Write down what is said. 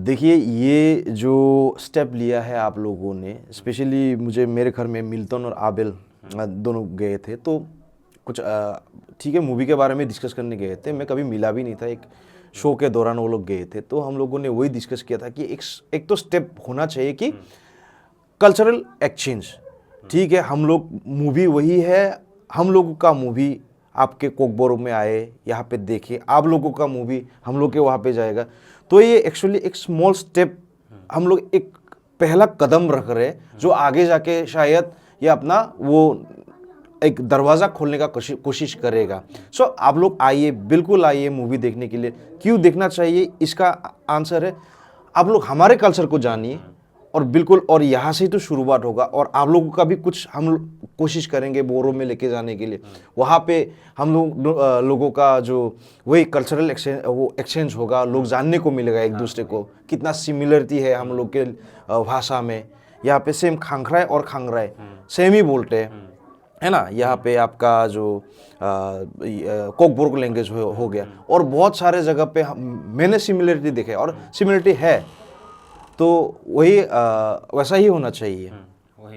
देखिए ये जो स्टेप लिया है आप लोगों ने, स्पेशली मुझे मेरे घर में मिल्टन और आबेल दोनों गए थे, तो कुछ ठीक है मूवी के बारे में डिस्कस करने गए थे। मैं कभी मिला भी नहीं था, एक शो के दौरान वो लोग गए थे, तो हम लोगों ने वही डिस्कस किया था कि एक तो स्टेप होना चाहिए कि कल्चरल एक्सचेंज। ठीक है, हम लोग मूवी वही है, हम लोगों का मूवी आपके कोकबोरो में आए, यहाँ पे देखे, आप लोगों का मूवी हम लोग के वहाँ पे जाएगा। तो ये एक्चुअली एक स्मॉल स्टेप, हम लोग एक पहला कदम रख रहे हैं जो आगे जाके शायद ये अपना वो एक दरवाज़ा खोलने का कोशिश करेगा। सो आप लोग आइए, बिल्कुल आइए मूवी देखने के लिए। क्यों देखना चाहिए, इसका आंसर है आप लोग हमारे कल्चर को जानिए, और बिल्कुल, और यहाँ से ही तो शुरुआत होगा। और आप लोगों का भी कुछ हम कोशिश करेंगे बोरो में लेके जाने के लिए। वहाँ पे हम लोगों का जो वही कल्चरल एक्सचेंज होगा, लोग जानने को मिलेगा एक दूसरे को, कितना सिमिलरिटी है हम लोग के भाषा में। यहाँ पे सेम खांगराय और खांगराय सेम ही बोलते हैं, है ना। यहाँ पे आपका जो कोकबोरो लैंग्वेज हो गया, और बहुत सारे जगह पे मैंने सिमिलरिटी देखे और सिमिलरिटी है, तो वही वैसा ही होना चाहिए।